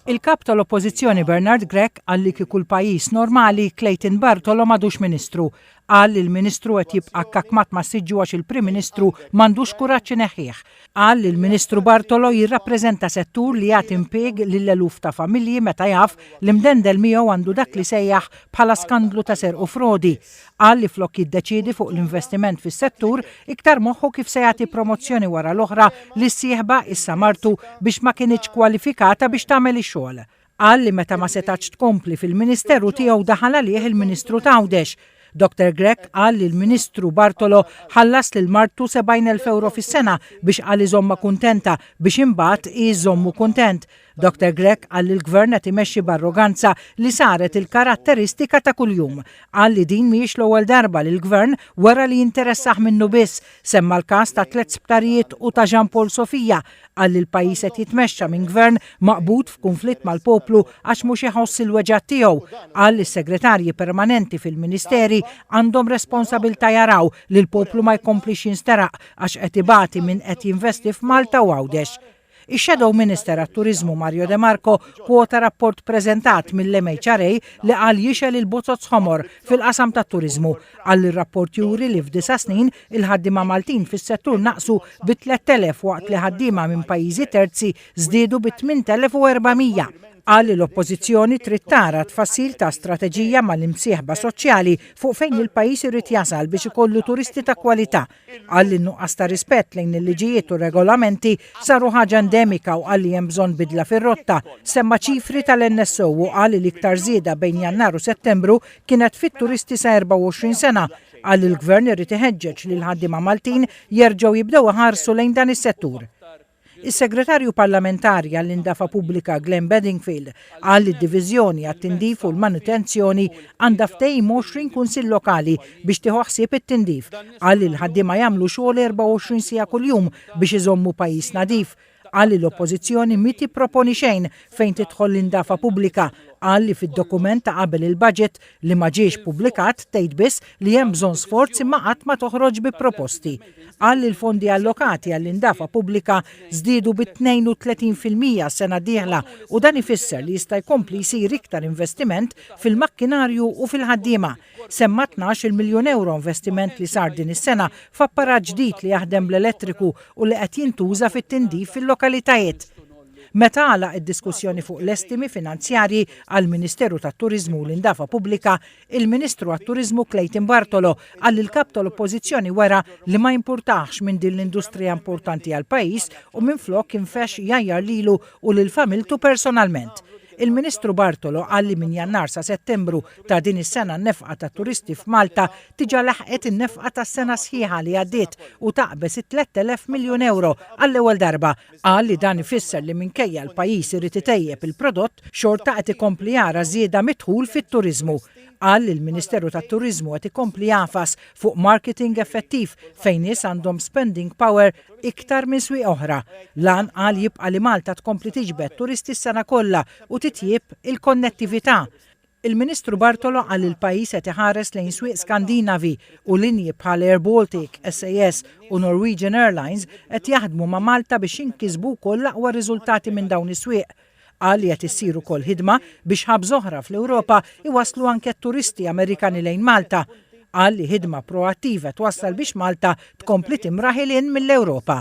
Il-kap tal-Oppożizzjoni Bernard Grech qal li kieku l-pajjiż normali Clayton Bartolo m'għadux Ministru. Qal li l-Ministru qed jibqa' kkakmat ma' siġġu għax il-Prim Ministru m'għandux kuraġġ ineħħih. Qal li l-Ministru Bartolo jirrappreżenta settur li jagħti impjieg lill-eluf ta' familji meta jaf li mdendel miegħu għandu dak li sejjaħ bħala skandlu ta' serq u frodi. Qal li flok jiddeċiedi fuq l-investiment fis-settur iktar moħħu kif se jagħti promozzjoni wara l-oħra li s-sieħba issa martu biex ma kienx kwalifikata biex tagħmel ix-xogħol. Qal li meta ma setax tkompli fil-Ministeru tiegħu daħal għalih il-Ministru Tawdex. Dr. Grech qal li l-Ministru Bartolo ħallas lil martu 70,000 euro fis-sena biex qal iżomma kuntenta biex imbagħad iżommu kuntent. Dr. Grech qal li l-Gvern qed imexxi b'arroganza li saret il-karatteristika ta' kuljum. Qal li din mhijiex l-ewwel darba li l-Gvern wara li jinteressaħ minnu biss. Semma l-każ ta' 3 sptarijiet u ta' Jean Paul Sofia. Qal li l-pajjiż qed jitmexxa minn gvern maqbud f'kunflitt mal-poplu għax mhux iħoss il-weġġat tiegħu. Qal li s-segretarji permanenti fil-Ministeri għandhom responsabilità jaraw li l-poplu ma jkomplix jinsteraq għax qed ibati minn qed jinvesti f'Malta u Għawdex. Ix-Shadow Minister għat-Turiżmu Mario De Marco kwota rapport preżentat mill-MHRA li qal jixel il-bozzozz ħomor fil-qasam tat-turiżmu. Qal ir-rapport juri li f'9 snin il-ħaddiema Maltin fis-settur naqsu bi 3,000 waqt li ħaddiema minn pajjiżi terzi żdiedu bi 8,400. Qal li l-Oppożizzjoni trid tara tfassil ta' strateġija mal-imsieħba soċjali fuq fejn il-pajjiż irid jasal biex ikollu turisti ta' kwalità. Qal li nuqqas ta' rispett lejn il-liġijiet u regolamenti saru ħaġa endemika u qal li hemm bżonn bidla fir-rotta. Semma ċifri tal-NSO u qal li l-iktar żieda bejn Jannar u Settembru kienet fit-turisti sa' 24 sena. Qal li l-Gvern irid iħeġġeġ lil ħaddiema Maltin jerġgħu jibdew iħarsu lejn dan is-settur. Is-Segretarju Parlamentari għall-Indafa Pubblika Glenn Bedingfield qal li d-Diviżjoni għat-Tindif u l-Manutenzjoni għandha ftehim 20 kunsill lokali biex tieħu ħsieb it-tindif. Qal li l-ħaddiema jagħmlu xogħol 24 siegħa kuljum biex iżommu pajjiż nadif. Qal li l-Oppożizzjoni mi tipproponi xejn fejn tidħol l-Indafa Pubblika. Qal li fid-dokument ta' qabel il-budget li ma ġiex publikat tgħid biss li hemm bżonn sforzi ma qatt ma toħroġ bi proposti. Qal li l-fondi allokati għall-Indafa Pubblika żdiedu bi 32% sena d-dieħla u dan ifisser li jista' jkompli jsir iktar investiment fil-makkinarju u fil-ħaddiema. Semma 12 miljun euro investiment li sar din is-sena f'apparat ġdid li jaħdem bl-elettriku u li qed jintuża fit-tindif fil-lokalitajiet. Meta għalaq id-diskussjoni fuq l-estimi finanzjarji għall-Ministeru tat-Turiżmu u l-Indafa Pubblika, il-Ministru għat-Turiżmu Clayton Bartolo qal li l-kap tal-Oppożizzjoni wera li ma jimpurtax minn din l-industrija importanti għall-pajjiż u minflok infex jajjar lilu u lil familtu personalment. Il-Ministru Bartolo qal li minn Jannar sa Settembru ta' din is-sena n-nefqa ta' turisti f'Malta tiġa laħqet in-nefqa tas-sena sħiħa li għaddiet u taqbes 3,000 miljun euro għall-ewwel darba. Qal li dan ifisser li minkejja l-pajjiż irid itejjeb il-prodott xorta qed ikompli jara żieda midħul fit-turiżmu. Qal li l-Ministeru tat-Turiżmu qed ikompli jafas fuq marketing effettiv fejn nies għandhom spending power iktar minn swieq oħra. Lan qal jibqa' li Malta tkompli tiġbed turisti s-sena kollha u titjib il-konnettività. Il-Ministru Bartolo qal il-pajjiż qed iħares lejn swieq Skandinavi u linji bħal Air Baltic, SAS u Norwegian Airlines qed jaħdmu ma' Malta biex jinkisbu wkoll aqwa riżultati minn dawn is-swieq. Qal li qed issir ukoll ħidma biex ħabs oħra fl-Ewropa iwasslu anke turisti Amerikani lejn Malta. Qal li ħidma proattiva twassal biex Malta tkompli timraħ il mill-Ewropa.